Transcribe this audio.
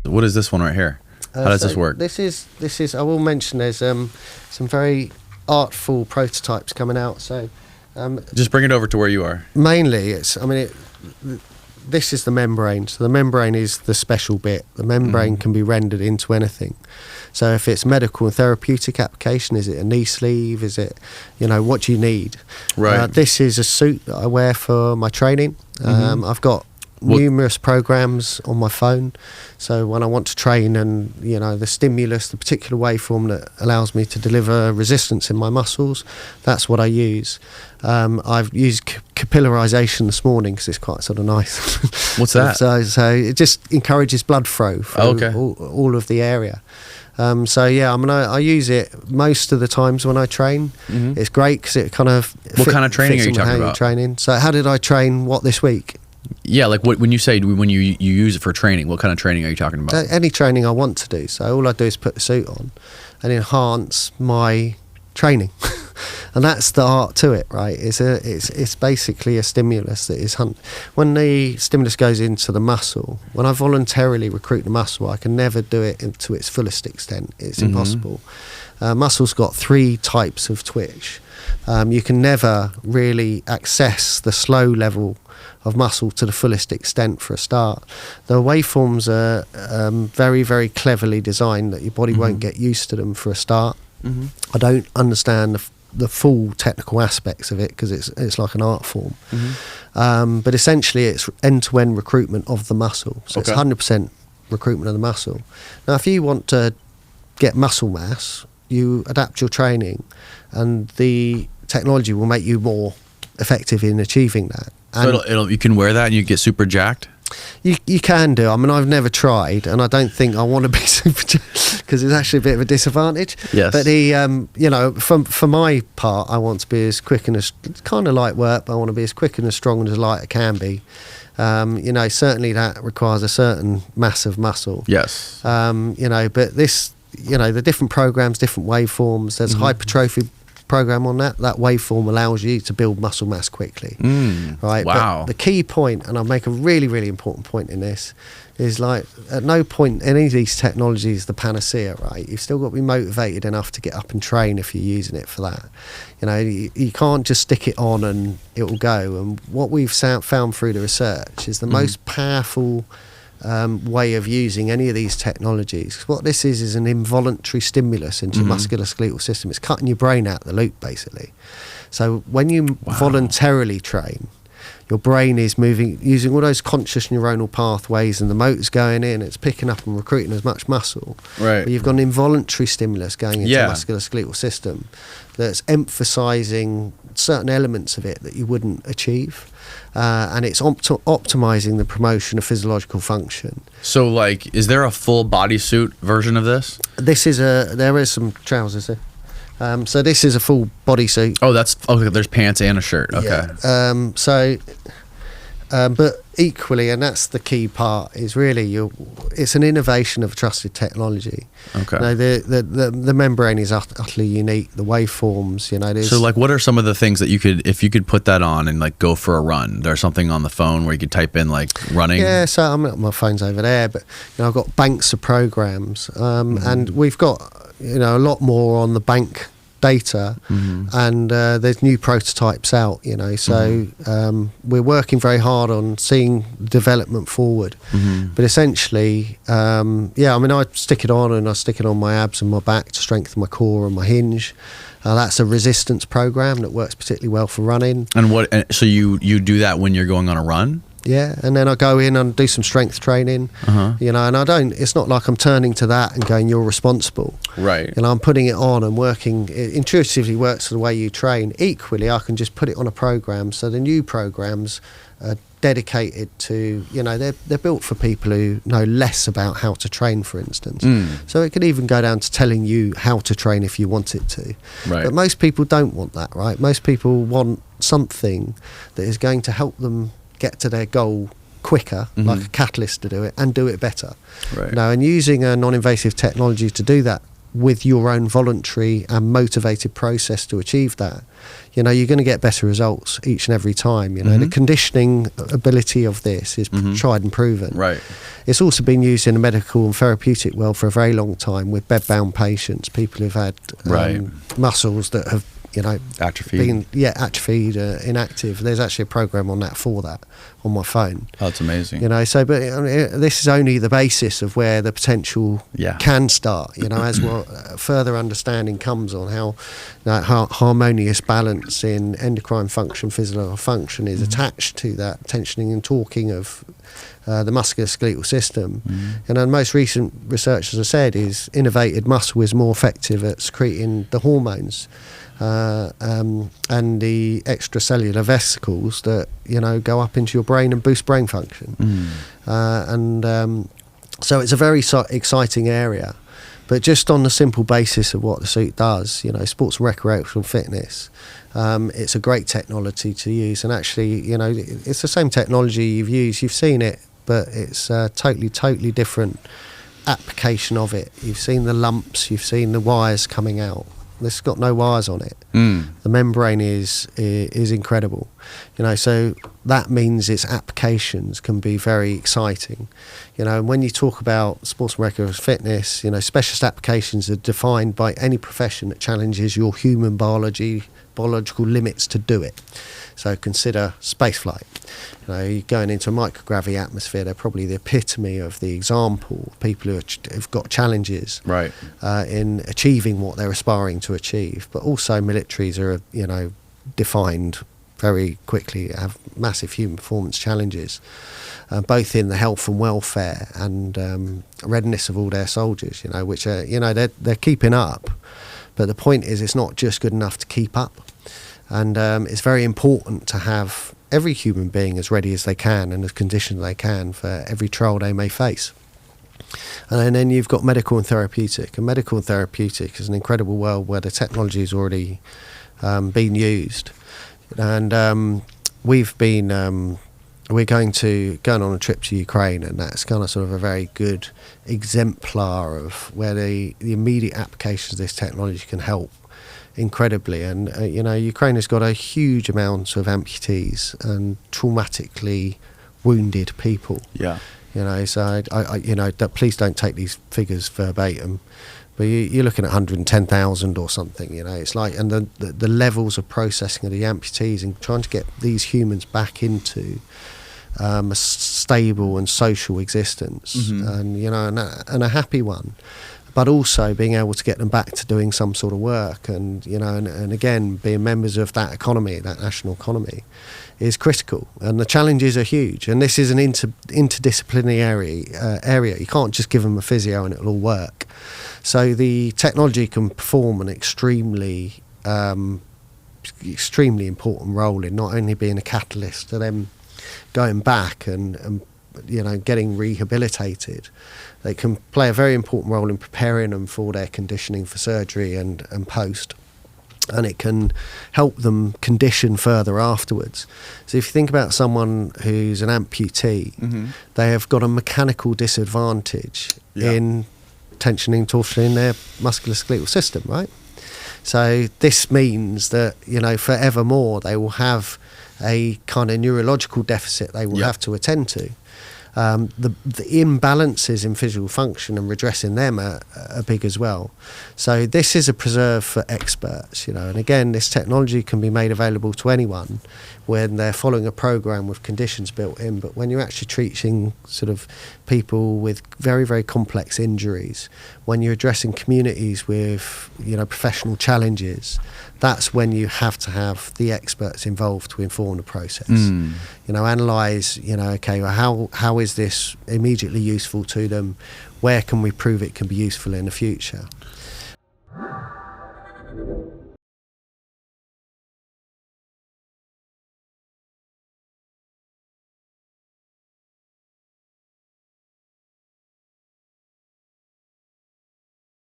What is this one right here? How does this work? This is. I will mention there's some very artful prototypes coming out. So just bring it over to where you are. mainly, this is the membrane. So the membrane is the special bit. The membrane can be rendered into anything. So if it's medical and therapeutic application, is it a knee sleeve? Is it, what do you need? Right. This is a suit that I wear for my training. I've got numerous programs on my phone, so when I want to train and the stimulus, the particular waveform that allows me to deliver resistance in my muscles, that's what I use. I've used capillarization this morning because it's quite sort of nice. What's that? So it just encourages blood flow through all of the area. I use it most of the times when I train. It's great because it kind of what kind of training are you talking about? Training. So how did I train this week? Yeah, like when you say when you use it for training, what kind of training are you talking about? Any training I want to do. So all I do is put the suit on and enhance my training. And that's the art to it, right? It's basically a stimulus that is when the stimulus goes into the muscle. When I voluntarily recruit the muscle, I can never do it to its fullest extent. It's impossible. Muscle's got 3 types of twitch. You can never really access the slow level of muscle to the fullest extent for a start. The waveforms are very, very cleverly designed that your body won't get used to them for a start. I don't understand the full technical aspects of it because it's like an art form. But essentially it's end-to-end recruitment of the muscle. So it's 100% recruitment of the muscle. Now if you want to get muscle mass, you adapt your training and the technology will make you more effective in achieving that. And so you can wear that and you get super jacked? You can do. I mean, I've never tried, and I don't think I want to be super jacked because it's actually a bit of a disadvantage. Yes. But for my part, I want to be as quick and as kind of light work, but I want to be as quick and as strong and as light as I can be. Certainly that requires a certain mass of muscle. Yes. But this, the different programs, different waveforms. There's hypertrophy program on that waveform allows you to build muscle mass quickly. Right. Wow. But the key point, and I'll make a really, really important point in this, is like at no point any of these technologies the panacea, right? You've still got to be motivated enough to get up and train if you're using it for that. You can't just stick it on and it will go. And what we've found through the research is the most powerful way of using any of these technologies. What this is an involuntary stimulus into your musculoskeletal system. It's cutting your brain out the loop, basically. So when you voluntarily train, your brain is moving using all those conscious neuronal pathways and the motor's going in, it's picking up and recruiting as much muscle. Right. But you've got an involuntary stimulus going into the musculoskeletal system that's emphasizing certain elements of it that you wouldn't achieve. And it's optimizing the promotion of physiological function. So, like, is there a full bodysuit version of this? There is some trousers here. So this is a full bodysuit. Oh, there's pants and a shirt. Okay. Yeah. But equally, and that's the key part, is really it's an innovation of trusted technology. Okay. The membrane is utterly unique. The waveforms, So, like, what are some of the things that if you could put that on and like go for a run? There's something on the phone where you could type in like running. Yeah. So my phone's over there, but I've got banks of programs, and we've got a lot more on the bank data, and there's new prototypes out, so we're working very hard on seeing development forward. But essentially, I stick it on and I stick it on my abs and my back to strengthen my core and my hinge. That's a resistance program that works particularly well for running. And so you do that when you're going on a run? Yeah, and then I go in and do some strength training, and it's not like I'm turning to that and going, you're responsible. Right. I'm putting it on and working, it intuitively works the way you train. Equally, I can just put it on a program, so the new programs are dedicated to, they're built for people who know less about how to train, for instance. So it could even go down to telling you how to train if you want it to. Right. But most people don't want that, right? Most people want something that is going to help them get to their goal quicker, like a catalyst to do it, and do it better. Right. And using a non-invasive technology to do that with your own voluntary and motivated process to achieve that, you know, you're going to get better results each and every time. You know, the conditioning ability of this is tried and proven. Right. It's also been used in the medical and therapeutic world for a very long time with bed-bound patients, people who've had muscles that have, you know, atrophied, inactive. There's actually a program on that on my phone. Oh, that's amazing. You know, so but this is only the basis of where the potential can start. You know, as further understanding comes on how harmonious balance in endocrine function, physiological function is attached to that tensioning and torquing of the musculoskeletal system. And the most recent research, as I said, is innervated muscle is more effective at secreting the hormones and the extracellular vesicles that, you know, go up into your brain and boost brain function. So it's a very exciting area. But just on the simple basis of what the suit does, you know, sports and recreational fitness, it's a great technology to use. And actually, you know, it's the same technology you've seen it, but it's a totally different application of it. You've seen the lumps, you've seen the wires coming out. This has got no wires on it. The membrane is incredible, you know. So that means its applications can be very exciting, you know. And when you talk about sports and recreational fitness, you know, specialist applications are defined by any profession that challenges your human biological limits to do it. So consider spaceflight. You know, you're going into a microgravity atmosphere. They're probably the epitome of the example. People who've got challenges in achieving what they're aspiring to achieve. But also militaries are, you know, defined very quickly, have massive human performance challenges, both in the health and welfare and readiness of all their soldiers, you know, which are, you know, they're keeping up. But the point is, it's not just good enough to keep up. And it's very important to have every human being as ready as they can and as conditioned they can for every trial they may face. And then you've got medical and therapeutic. And medical and therapeutic is an incredible world where the technology has already been used. And we're going on a trip to Ukraine, and that's kind of sort of a very good exemplar of where the immediate applications of this technology can help incredibly. And you know, Ukraine has got a huge amount of amputees and traumatically wounded people. You know, so I you know, please don't take these figures verbatim, but you're looking at 110,000 or something. You know, it's like, and the levels of processing of the amputees and trying to get these humans back into a stable and social existence, and you know, and a happy one. But also being able to get them back to doing some sort of work, and you know, and again, being members of that economy, that national economy, is critical. And the challenges are huge. And this is an interdisciplinary area. You can't just give them a physio and it'll all work. So the technology can perform an extremely important role in not only being a catalyst to them going back and you know, getting rehabilitated. They can play a very important role in preparing them for their conditioning for surgery and post, and it can help them condition further afterwards. So if you think about someone who's an amputee, they have got a mechanical disadvantage in tensioning, torsioning their musculoskeletal system, right? So this means that, you know, forevermore they will have a kind of neurological deficit they will have to attend to. The imbalances in physical function and redressing them are big as well. So this is a preserve for experts, you know, and again, this technology can be made available to anyone when they're following a program with conditions built in. But when you're actually treating sort of people with very, very complex injuries, when you're addressing communities with, you know, professional challenges, that's when you have to have the experts involved to inform the process. You know, analyse, you know, okay, well, how is this immediately useful to them? Where can we prove it can be useful in the future?